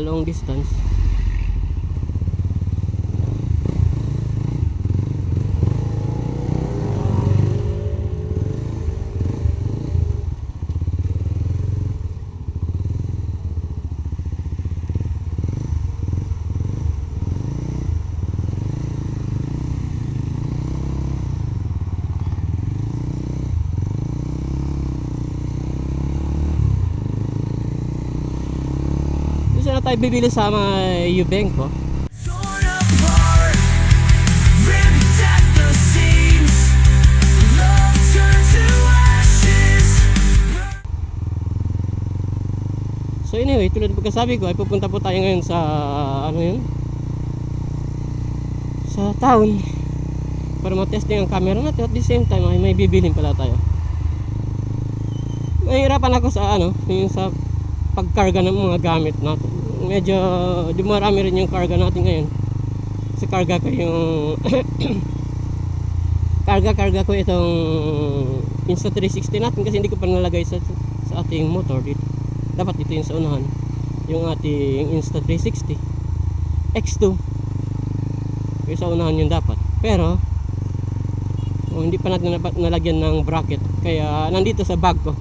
long distance. Saan na tayo bibili sa mga Eubenko? So anyway, tulad ng pagkasabi ko ay pupunta po tayo ngayon sa ano yun? Sa town para matesting ang camera natin at the same time ay may bibilin pala tayo. Mahirapan ako sa ano, yung sa pagkarga ng mga gamit natin. Medyo dumarami rin yung karga natin ngayon. Sa karga ko yung karga ko itong Insta360 natin kasi hindi ko pa nalagay sa ating motor dito. Dapat dito yung sa unahan, yung ating Insta360 X2 yung sa unahan yung dapat, pero hindi pa natin nalagyan ng bracket kaya nandito sa bag ko.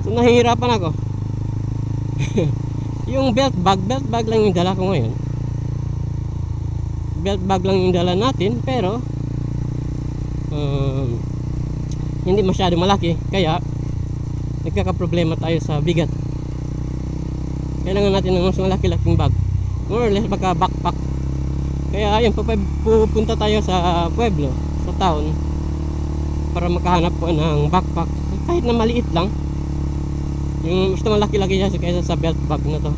So nahihirapan ako. Yung belt bag lang yung dala ko ngayon. Belt bag lang yung dala natin, pero hindi masyado malaki kaya nagkakaproblema tayo sa bigat. Kailangan natin ng mas malaki-laking bag, more or less baka backpack. Kaya ayun, pupunta tayo sa pueblo, sa town, para makahanap po ng backpack kahit na maliit lang. Yung mas malaki-laki siya kaysa sa belt bag na to.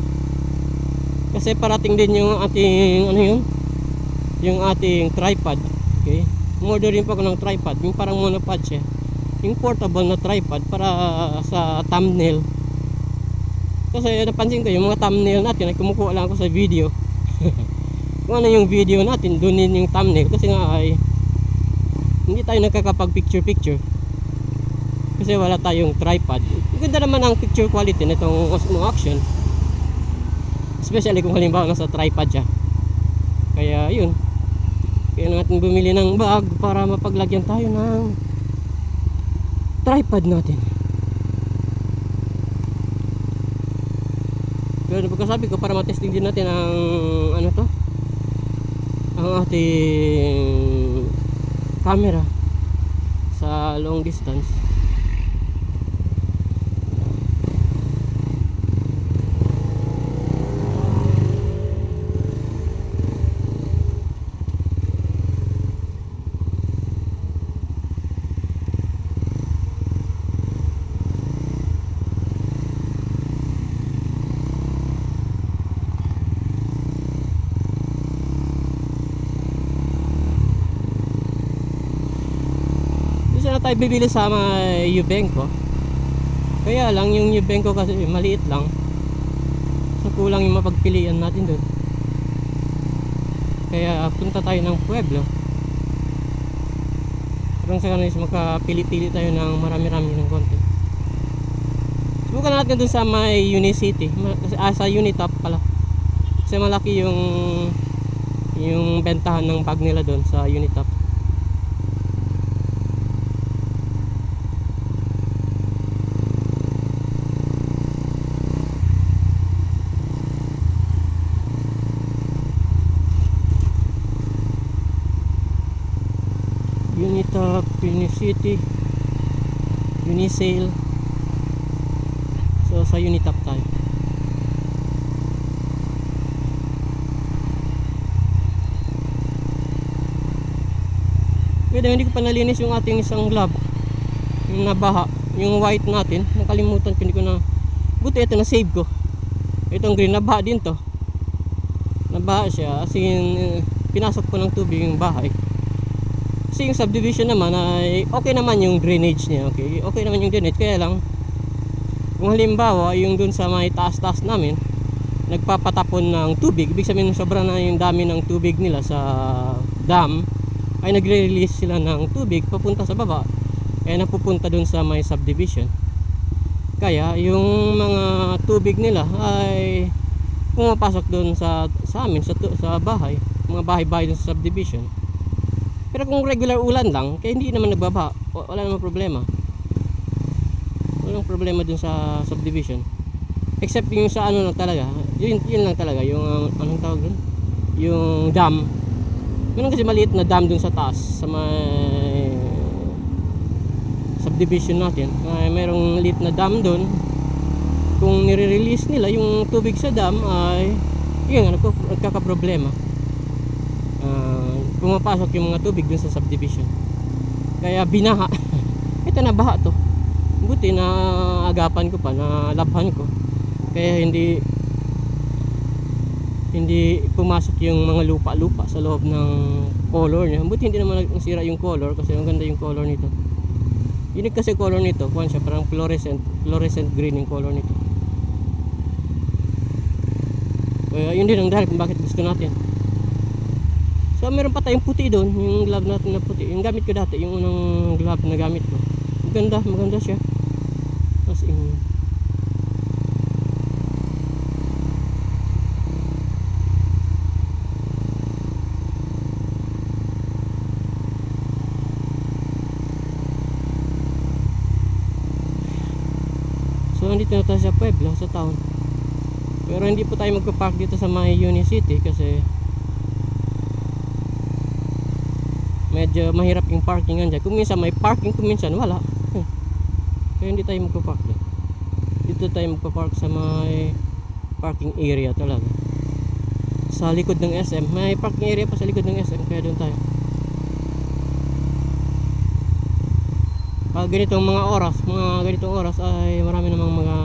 Kasi parating din yung ating ano yun, yung ating tripod. Okay, umorder rin po ako ng tripod, yung parang monopod siya, yung portable na tripod para sa thumbnail. Kasi napansin ko yung mga thumbnail natin ay kumukuha lang ako sa video. Kung ano yung video natin, doon din yung thumbnail. Kasi nga ay hindi tayo nagkakapag picture kasi wala tayong tripod. Ganda naman ang picture quality nitong Osmo Action, especially kung halimbawa nasa tripod siya. Kaya yun, kaya natin bumili ng bag para mapaglagyan tayo ng tripod natin. Pero pagkasabi ko, para matesting din natin ang ano to, ang ating camera sa long distance. Na tayo bibili sa mga Eubenko. Kaya lang yung Eubenko kasi maliit lang, so kulang yung mapagpilian natin doon. Kaya punta tayo ng pueblo, parang sa kanis makapili-pili tayo ng marami-rami ng konti. Subukan natin doon sa may Unicity, sa Unitop pala, kasi malaki yung bentahan ng bag nila doon sa Unitop. Unitop, Unicity, Unisale. So sa Unitop tayo. Pwede, hindi ko pa nalinis yung ating isang glove, yung nabaha, yung white natin. Nakalimutan ko, hindi ko na. Buti ito na save ko. Itong green, nabaha din to. Nabaha siya, as in pinasok ko ng tubig yung bahay. Kasi yung subdivision naman ay okay naman yung drainage niya. Okay naman yung drainage, kaya lang kung halimbawa yung dun sa may taas-taas namin nagpapatapon ng tubig, ibig sabihin sobra na yung dami ng tubig nila sa dam, ay nagre-release sila ng tubig papunta sa baba, kaya napupunta dun sa may subdivision. Kaya yung mga tubig nila ay pumapasok doon sa amin sa bahay, mga bahay-bahay doon sa subdivision. Pero kung regular ulan lang, kaya hindi naman nagbabaha, wala namang problema. Walang problema dun sa subdivision. Except yung sa ano lang talaga, yun lang talaga, yung anong tawag dun? Yung dam. Meron kasi maliit na dam dun sa taas, sa may subdivision natin. Merong maliit na dam dun. Kung nire-release nila yung tubig sa dam ay yun, nagkakaproblema. Pumapasok yung mga tubig dun sa subdivision. Kaya binaha. Ito na baha to. Buti na agapan ko pa, na labhan ko. Kaya hindi pumasok yung mga lupa-lupa sa loob ng color niya. Buti hindi naman nasira yung color kasi maganda yung color nito. Unique kasi color nito, kuwan siya, parang fluorescent green yung color nito. Kaya yun din ang dahil kung bakit gusto natin. So meron pa tayong puti doon, yung glove natin na puti. Yung gamit ko dati, yung unang glove na gamit ko. Maganda siya. As in, so nandito na tayo sa Pueblo, sa town. Pero hindi po tayo magpa-park dito sa may Unicity kasi medyo mahirap yung parkingan dyan. Kung minsan may parking, kung minsan wala. Kaya hindi tayo magpa-park dyan. Dito tayo magpa-park sa may parking area talaga. Sa likod ng SM. May parking area pa sa likod ng SM, kaya doon tayo. Pag ganitong mga ganitong oras ay marami namang mga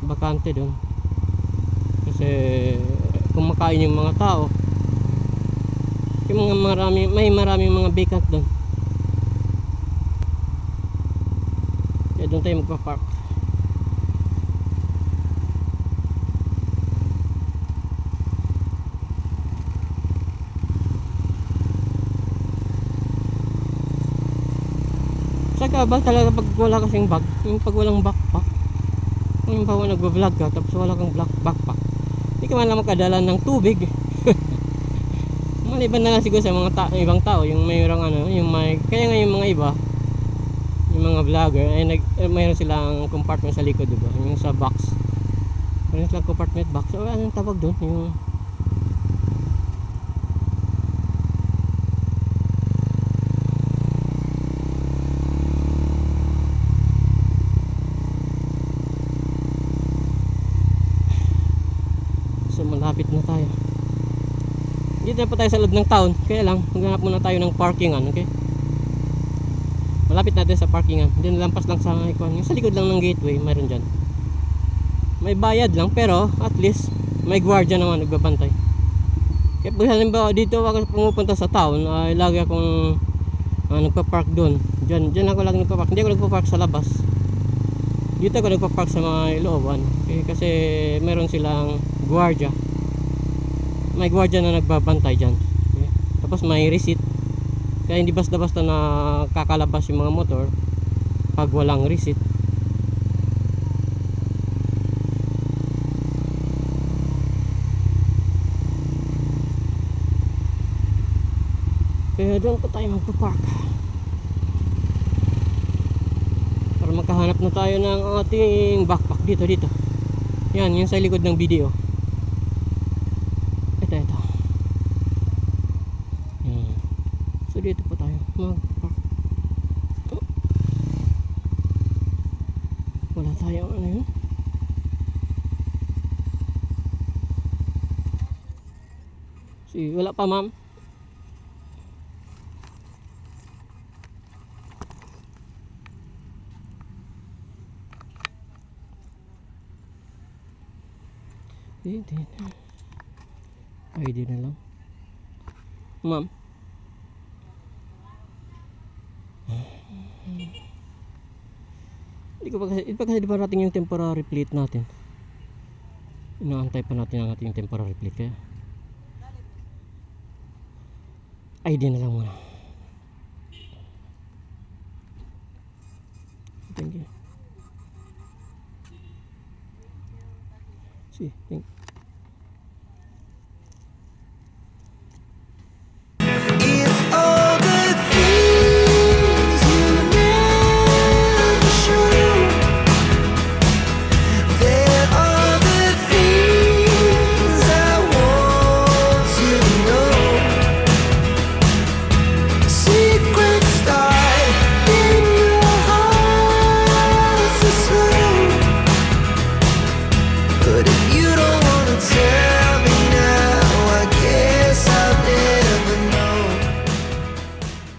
bakante doon. Kasi kumakain yung mga tao. Yung may maraming mga vacant doon. Kaya doon tayo magpa-park. Sagabal talaga pag wala kasing bag, yung pag walang backpack. Yung bawa nagvo-vlog ka tapos wala kang backpack, hindi ka man lang makadala ng tubig. Maliban na lang siguro sa mga ibang tao, yung mayroong yung kaya nga yung mga iba, yung mga vlogger ay mayroon silang compartment sa likod, diba? Yung sa box, mayroon silang compartment box. So anong tawag doon? Yung so malapit na tayo. Dito na po tayo sa loob ng town. Kaya lang, maghanap muna tayo ng parkingan, okay? Malapit natin sa parkingan. Hindi lampas lang sa icon. Yung sa likod lang ng gateway, mayroon dyan. May bayad lang, pero at least may gwardiya naman nagbabantay. Kaya pag halimbawa dito ako pumupunta sa town, ay lagi akong nagpa-park doon. Diyan ako lagi nagpa-park. Hindi ako nagpa-park sa labas. Dito ako nagpa-park sa mga looban. Okay? Kasi meron silang gwardiya. May gwardiya na nagbabantay dyan. Okay? Tapos may receipt. Kaya hindi basta-basta na kakalabas yung mga motor pag walang receipt. Kaya doon po tayo magpa-park para makahanap na tayo ng ating backpack. Dito yan, yung sa likod ng video. Ito yan. So dito po tayo magpa-park. Wala tayong yun. Wala pa, ma'am. ID na lang, ma'am. Hindi ko pa kasi di parating yung temporary plate natin. Inaantay pa natin ang ating temporary plate, kaya ID na lang muna. Thank you. Thank you.